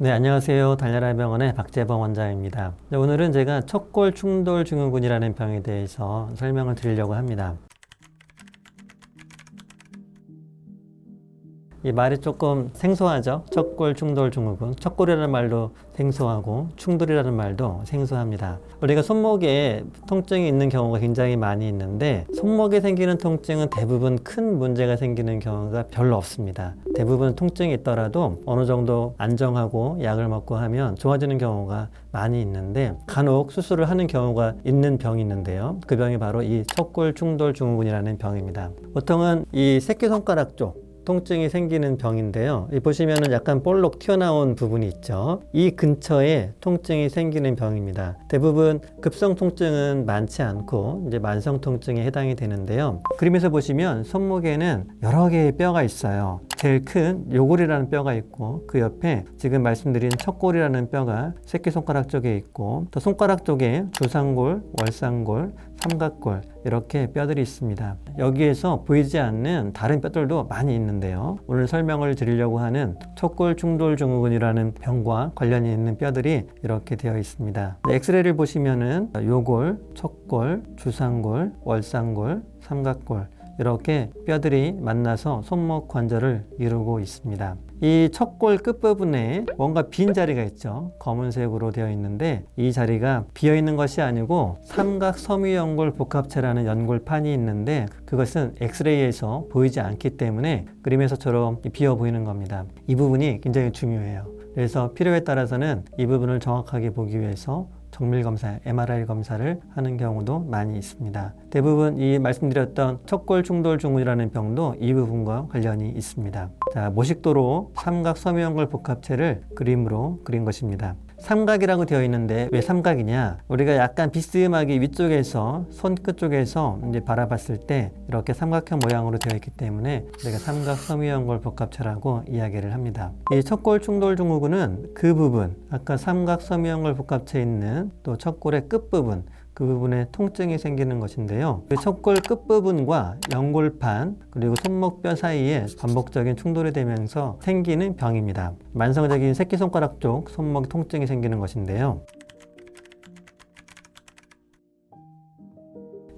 네, 안녕하세요. 달려라 병원의 박재범 원장입니다. 네, 오늘은 제가 척골 충돌 증후군이라는 병에 대해서 설명을 드리려고 합니다. 이 말이 조금 생소하죠? 척골 충돌 증후군. 척골이라는 말도 생소하고 충돌이라는 말도 생소합니다. 우리가 손목에 통증이 있는 경우가 굉장히 많이 있는데 손목에 생기는 통증은 대부분 큰 문제가 생기는 경우가 별로 없습니다. 대부분 통증이 있더라도 어느 정도 안정하고 약을 먹고 하면 좋아지는 경우가 많이 있는데 간혹 수술을 하는 경우가 있는 병이 있는데요. 그 병이 바로 이 척골 충돌 증후군이라는 병입니다. 보통은 이 새끼손가락 쪽 통증이 생기는 병인데요. 보시면은 약간 볼록 튀어나온 부분이 있죠. 이 근처에 통증이 생기는 병입니다. 대부분 급성 통증은 많지 않고 이제 만성 통증에 해당이 되는데요. 그림에서 보시면 손목에는 여러 개의 뼈가 있어요. 제일 큰 요골이라는 뼈가 있고 그 옆에 지금 말씀드린 척골이라는 뼈가 새끼손가락 쪽에 있고 또 손가락 쪽에 주상골, 월상골, 삼각골 이렇게 뼈들이 있습니다. 여기에서 보이지 않는 다른 뼈들도 많이 있는데요. 오늘 설명을 드리려고 하는 척골 충돌 증후군이라는 병과 관련이 있는 뼈들이 이렇게 되어 있습니다. 엑스레이를 보시면은 요골, 척골, 주상골, 월상골, 삼각골 이렇게 뼈들이 만나서 손목 관절을 이루고 있습니다. 이 척골 끝부분에 뭔가 빈 자리가 있죠. 검은색으로 되어 있는데 이 자리가 비어 있는 것이 아니고 삼각섬유연골 복합체라는 연골판이 있는데 그것은 엑스레이에서 보이지 않기 때문에 그림에서처럼 비어 보이는 겁니다. 이 부분이 굉장히 중요해요. 그래서 필요에 따라서는 이 부분을 정확하게 보기 위해서 정밀검사, MRI 검사를 하는 경우도 많이 있습니다. 대부분 이 말씀드렸던 척골 충돌 증후군이라는 병도 이 부분과 관련이 있습니다. 자, 모식도로 삼각섬유연골 복합체를 그림으로 그린 것입니다. 삼각이라고 되어 있는데 왜 삼각이냐? 우리가 약간 비스듬하게 위쪽에서 손끝 쪽에서 이제 바라봤을 때 이렇게 삼각형 모양으로 되어 있기 때문에 우리가 삼각섬유연골 복합체라고 이야기를 합니다. 이 척골 충돌 증후군은 그 부분, 아까 삼각섬유연골 복합체에 있는 또 척골의 끝부분 그 부분에 통증이 생기는 것인데요. 그 척골 끝부분과 연골판 그리고 손목뼈 사이에 반복적인 충돌이 되면서 생기는 병입니다. 만성적인 새끼손가락 쪽 손목 통증이 생기는 것인데요.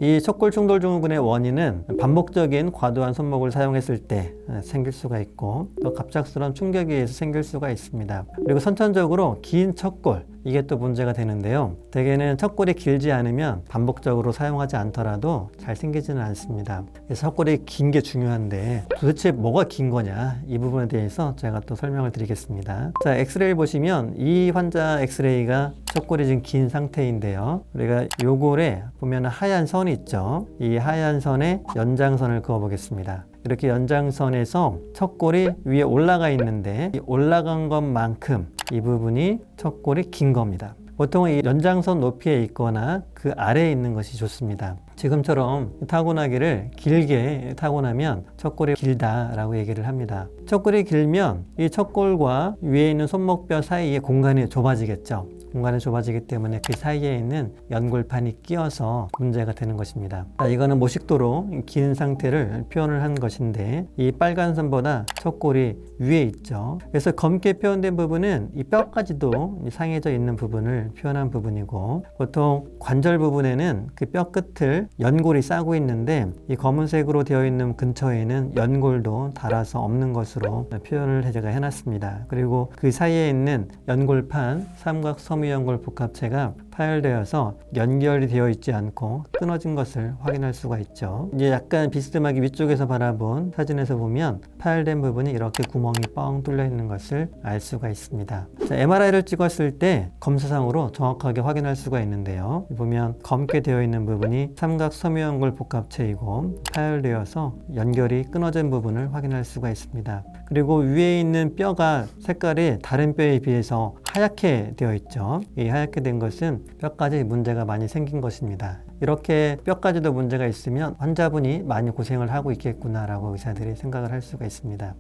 이 척골 충돌 증후군의 원인은 반복적인 과도한 손목을 사용했을 때 생길 수가 있고 또 갑작스러운 충격에 의해서 생길 수가 있습니다. 그리고 선천적으로 긴 척골 이게 또 문제가 되는데요. 대개는 척골이 길지 않으면 반복적으로 사용하지 않더라도 잘 생기지는 않습니다. 그래서 척골이 긴 게 중요한데 도대체 뭐가 긴 거냐 이 부분에 대해서 제가 또 설명을 드리겠습니다. 자, 엑스레이를 보시면 이 환자 엑스레이가 척골이 지금 긴 상태인데요. 우리가 요골에 보면 하얀 선이 있죠. 이 하얀 선에 연장선을 그어 보겠습니다. 이렇게 연장선에서 척골이 위에 올라가 있는데 이 올라간 것만큼 이 부분이 척골이 긴 겁니다. 보통은 이 연장선 높이에 있거나 그 아래에 있는 것이 좋습니다. 지금처럼 타고나기를 길게 타고나면 척골이 길다라고 얘기를 합니다. 척골이 길면 이 척골과 위에 있는 손목뼈 사이에 공간이 좁아지겠죠. 공간이 좁아지기 때문에 그 사이에 있는 연골판이 끼어서 문제가 되는 것입니다. 자, 이거는 모식도로 긴 상태를 표현을 한 것인데 이 빨간 선보다 척골이 위에 있죠. 그래서 검게 표현된 부분은 이 뼈까지도 상해져 있는 부분을 표현한 부분이고 보통 관절 부분에는 그 뼈 끝을 연골이 싸고 있는데 이 검은색으로 되어 있는 근처에는 연골도 닳아서 없는 것으로 표현을 제가 해놨습니다. 그리고 그 사이에 있는 연골판 삼각섬유연골 복합체가 파열되어서 연결이 되어 있지 않고 끊어진 것을 확인할 수가 있죠. 이제 약간 비스듬하게 위쪽에서 바라본 사진에서 보면 파열된 부분이 이렇게 구멍이 뻥 뚫려 있는 것을 알 수가 있습니다. 자, MRI를 찍었을 때 검사상으로 정확하게 확인할 수가 있는데요. 보면 검게 되어 있는 부분이 삼각섬유연골 복합체이고 파열되어서 연결이 끊어진 부분을 확인할 수가 있습니다. 그리고 위에 있는 뼈가 색깔이 다른 뼈에 비해서 하얗게 되어 있죠. 이 하얗게 된 것은 뼈까지 문제가 많이 생긴 것입니다. 이렇게 뼈까지도 문제가 있으면 환자분이 많이 고생을 하고 있겠구나라고 의사들이 생각을 할 수가 있습니다.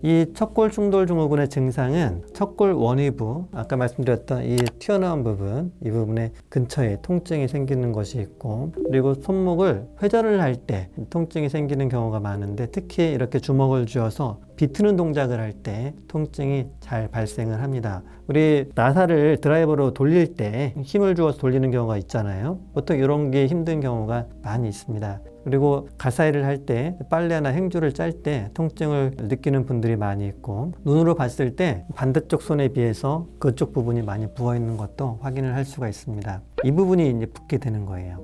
이 척골 충돌 증후군의 증상은 척골 원위부, 아까 말씀드렸던 이 튀어나온 부분, 이 부분의 근처에 통증이 생기는 것이 있고, 그리고 손목을 회전을 할 때 통증이 생기는 경우가 많은데, 특히 이렇게 주먹을 쥐어서 비트는 동작을 할 때 통증이 잘 발생을 합니다. 우리 나사를 드라이버로 돌릴 때 힘을 주어서 돌리는 경우가 있잖아요. 보통 이런 게 힘든 경우가 많이 있습니다. 그리고 가사일을 할 때, 빨래나 행주를 짤 때 통증을 느끼는 분들이 많이 있고, 눈으로 봤을 때 반대쪽 손에 비해서 그쪽 부분이 많이 부어 있는 것도 확인을 할 수가 있습니다. 이 부분이 이제 붓게 되는 거예요.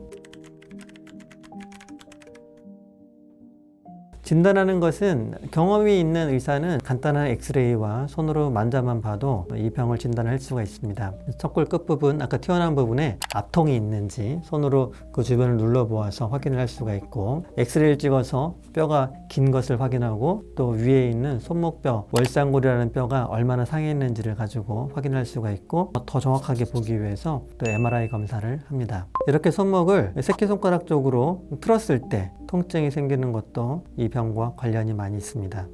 진단하는 것은 경험이 있는 의사는 간단한 엑스레이와 손으로 만져만 봐도 이 병을 진단할 수가 있습니다. 척골 끝부분, 아까 튀어나온 부분에 압통이 있는지 손으로 그 주변을 눌러보아서 확인을 할 수가 있고, 엑스레이를 찍어서 뼈가 긴 것을 확인하고, 또 위에 있는 손목뼈, 월상골이라는 뼈가 얼마나 상해 있는지를 가지고 확인할 수가 있고, 더 정확하게 보기 위해서 또 MRI 검사를 합니다. 이렇게 손목을 새끼손가락 쪽으로 틀었을 때 통증이 생기는 것도 이 병과 관련이 많이 있습니다.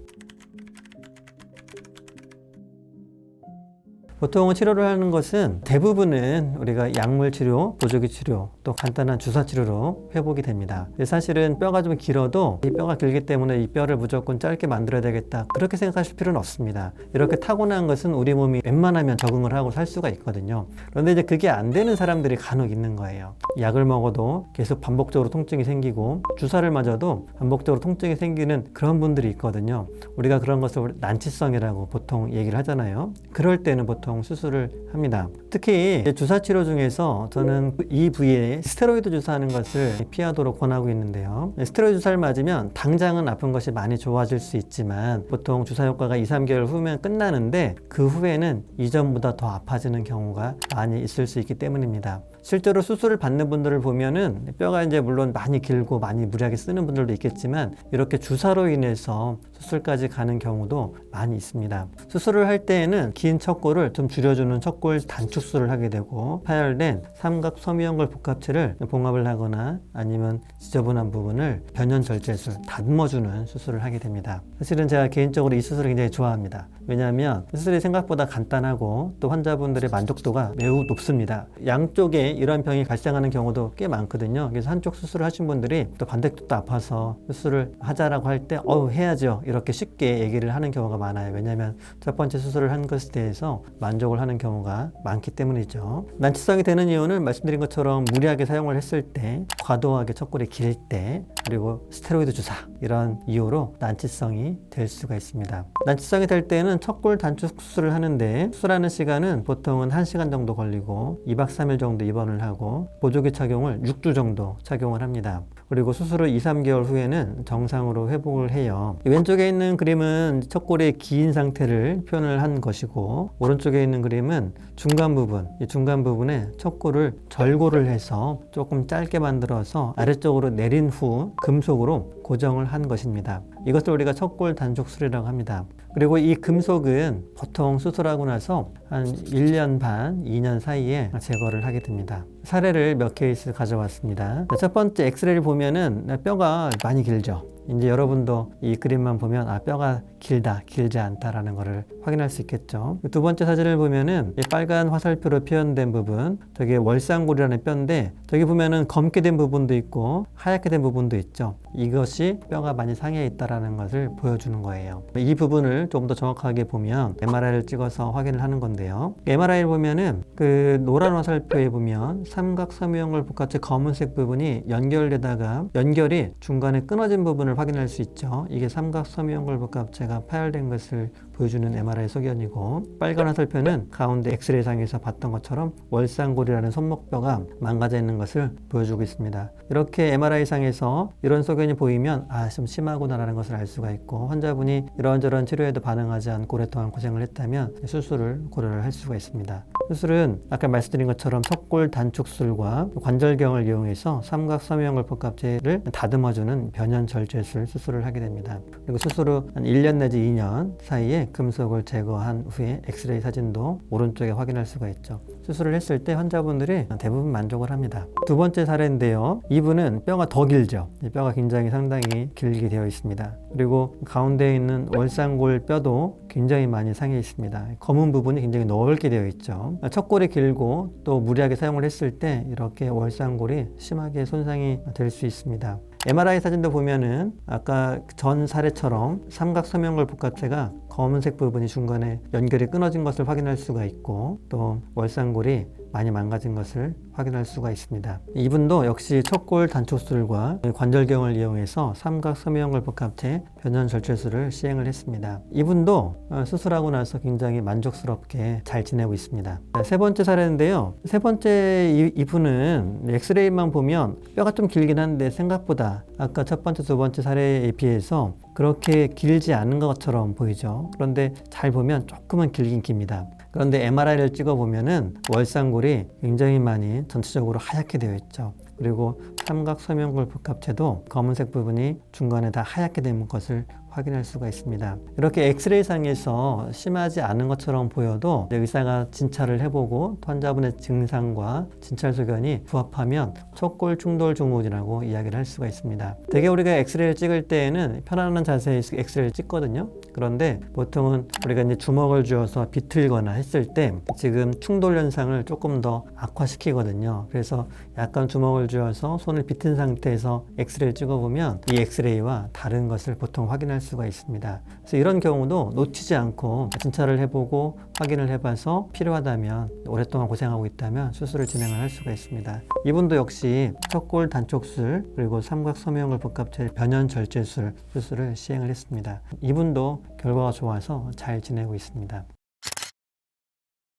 보통 치료를 하는 것은 대부분은 우리가 약물 치료, 보조기 치료, 또 간단한 주사 치료로 회복이 됩니다. 사실은 뼈가 좀 길어도 이 뼈가 길기 때문에 이 뼈를 무조건 짧게 만들어야 되겠다, 그렇게 생각하실 필요는 없습니다. 이렇게 타고난 것은 우리 몸이 웬만하면 적응을 하고 살 수가 있거든요. 그런데 이제 그게 안 되는 사람들이 간혹 있는 거예요. 약을 먹어도 계속 반복적으로 통증이 생기고, 주사를 맞아도 반복적으로 통증이 생기는 그런 분들이 있거든요. 우리가 그런 것을 난치성이라고 보통 얘기를 하잖아요. 그럴 때는 보통 수술을 합니다. 특히 주사 치료 중에서 저는 이 부위에 스테로이드 주사하는 것을 피하도록 권하고 있는데요. 스테로이드 주사를 맞으면 당장은 아픈 것이 많이 좋아질 수 있지만, 보통 주사 효과가 2~3개월 후면 끝나는데, 그 후에는 이전보다 더 아파지는 경우가 많이 있을 수 있기 때문입니다. 실제로 수술을 받는 분들을 보면은 뼈가 이제 물론 많이 길고 많이 무리하게 쓰는 분들도 있겠지만, 이렇게 주사로 인해서 수술까지 가는 경우도 많이 있습니다. 수술을 할 때에는 긴 척골을 좀 줄여주는 척골 단축술을 하게 되고, 파열된 삼각 섬유연골 복합체를 봉합을 하거나 아니면 지저분한 부분을 변연절제술, 다듬어주는 수술을 하게 됩니다. 사실은 제가 개인적으로 이 수술을 굉장히 좋아합니다. 왜냐하면 수술이 생각보다 간단하고 또 환자분들의 만족도가 매우 높습니다. 양쪽에 이런 병이 발생하는 경우도 꽤 많거든요. 그래서 한쪽 수술을 하신 분들이 또 반대쪽도 아파서 수술을 하자라고 할 때 해야죠, 이렇게 쉽게 얘기를 하는 경우가 많아요. 왜냐하면 첫 번째 수술을 한 것에 대해서 만족을 하는 경우가 많기 때문이죠. 난치성이 되는 이유는 말씀드린 것처럼 무리하게 사용을 했을 때, 과도하게 척골이 길 때, 그리고 스테로이드 주사, 이런 이유로 난치성이 될 수가 있습니다. 난치성이 될 때는 척골 단축 수술을 하는데, 수술하는 시간은 보통은 1시간 정도 걸리고 2박 3일 정도 입원을 하고, 보조기 착용을 6주 정도 착용을 합니다. 그리고 수술 후 2~3개월 후에는 정상으로 회복을 해요. 왼쪽에 있는 그림은 척골의 긴 상태를 표현을 한 것이고, 오른쪽에 있는 그림은 중간 부분, 이 중간 부분에 척골을 절골을 해서 조금 짧게 만들어서 아래쪽으로 내린 후 금속으로 고정을 한 것입니다. 이것을 우리가 척골 단축술이라고 합니다. 그리고 이 금속은 보통 수술하고 나서 한 1년 반, 2년 사이에 제거를 하게 됩니다. 사례를 몇 케이스 가져왔습니다. 첫 번째 엑스레이를 보면은 뼈가 많이 길죠. 이제 여러분도 이 그림만 보면 뼈가 길다, 길지 않다라는 것을 확인할 수 있겠죠. 두 번째 사진을 보면은 이 빨간 화살표로 표현된 부분, 저게 월상골이라는 뼈인데, 저기 보면은 검게 된 부분도 있고 하얗게 된 부분도 있죠. 이것이 뼈가 많이 상해 있다라는 것을 보여주는 거예요. 이 부분을 좀 더 정확하게 보면 MRI를 찍어서 확인을 하는 건데요. MRI를 보면은 그 노란 화살표에 보면 삼각 섬유연골 복합체 검은색 부분이 연결되다가 연결이 중간에 끊어진 부분을 확인할 수 있죠. 이게 삼각 섬유연골 복합체가 파열된 것을 보여주는 MRI 소견이고, 빨간 화살표는 가운데 엑스레이상에서 봤던 것처럼 월상골이라는 손목뼈가 망가져 있는 것을 보여주고 있습니다. 이렇게 MRI상에서 이런 소견이 보이면 좀 심하구나라는 것을 알 수가 있고, 환자분이 이런저런 치료에도 반응하지 않고 오랫동안 고생을 했다면 수술을 고려를 할 수가 있습니다. 수술은 아까 말씀드린 것처럼 척골 단축술과 관절경을 이용해서 삼각섬유연골복합체를 다듬어주는 변연절제술 수술을 하게 됩니다. 그리고 수술 후 한 1년 내지 2년 사이에 금속을 제거한 후에 엑스레이 사진도 오른쪽에 확인할 수가 있죠. 수술을 했을 때 환자분들이 대부분 만족을 합니다. 두 번째 사례인데요. 이분은 뼈가 더 길죠. 뼈가 굉장히 상당히 길게 되어 있습니다. 그리고 가운데에 있는 월상골 뼈도 굉장히 많이 상해 있습니다. 검은 부분이 굉장히 넓게 되어 있죠. 척골이 길고 또 무리하게 사용을 했을 때 이렇게 월상골이 심하게 손상이 될 수 있습니다. MRI 사진도 보면은 아까 전 사례처럼 삼각섬유연골 복합체가 검은색 부분이 중간에 연결이 끊어진 것을 확인할 수가 있고 또 월상골이 많이 망가진 것을 확인할 수가 있습니다. 이분도 역시 척골 단축술과 관절경을 이용해서 삼각섬유연골 복합체 변연절제술을 시행을 했습니다. 이분도 수술하고 나서 굉장히 만족스럽게 잘 지내고 있습니다. 세 번째 사례인데요. 세 번째 이분은 엑스레이만 보면 뼈가 좀 길긴 한데 생각보다 아까 첫 번째, 두 번째 사례에 비해서 그렇게 길지 않은 것처럼 보이죠. 그런데 잘 보면 조금은 길긴 깁니다. 그런데 MRI를 찍어보면은 월상골이 굉장히 많이 전체적으로 하얗게 되어 있죠. 그리고 삼각섬유연골 복합체도 검은색 부분이 중간에 다 하얗게 된 것을 확인할 수가 있습니다. 이렇게 엑스레이상에서 심하지 않은 것처럼 보여도 의사가 진찰을 해보고 환자분의 증상과 진찰 소견이 부합하면 척골 충돌 증후군이라고 이야기를 할 수가 있습니다. 대개 우리가 엑스레이를 찍을 때에는 편안한 자세에서 엑스레이를 찍거든요. 그런데 보통은 우리가 이제 주먹을 쥐어서 비틀거나 했을 때 지금 충돌 현상을 조금 더 악화시키거든요. 그래서 약간 주먹을 쥐어서 손을 비튼 상태에서 엑스레이를 찍어보면 이 엑스레이와 다른 것을 보통 확인할 수가 있습니다. 그래서 이런 경우도 놓치지 않고 진찰을 해보고 확인을 해봐서 필요하다면 오랫동안 고생하고 있다면 수술을 진행을 할 수가 있습니다. 이분도 역시 척골 단축술 그리고 삼각섬유연골 복합체 변연절제술 수술을 시행을 했습니다. 이분도 결과가 좋아서 잘 지내고 있습니다.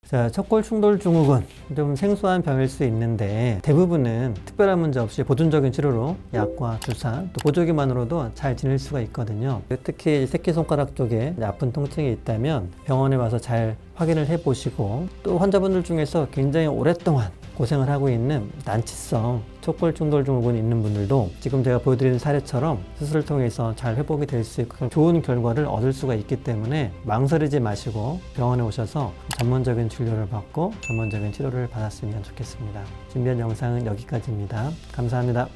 자, 척골 충돌 증후군 좀 생소한 병일 수 있는데 대부분은 특별한 문제 없이 보존적인 치료로 약과 주사 또 보조기만으로도 잘 지낼 수가 있거든요. 특히 새끼손가락 쪽에 아픈 통증이 있다면 병원에 와서 잘 확인을 해 보시고 또 환자분들 중에서 굉장히 오랫동안 고생을 하고 있는 난치성 척골 충돌 증후군이 있는 분들도 지금 제가 보여드리는 사례처럼 수술을 통해서 잘 회복이 될 수 있고 좋은 결과를 얻을 수가 있기 때문에 망설이지 마시고 병원에 오셔서 전문적인 진료를 받고 전문적인 치료를 받았으면 좋겠습니다. 준비한 영상은 여기까지입니다. 감사합니다.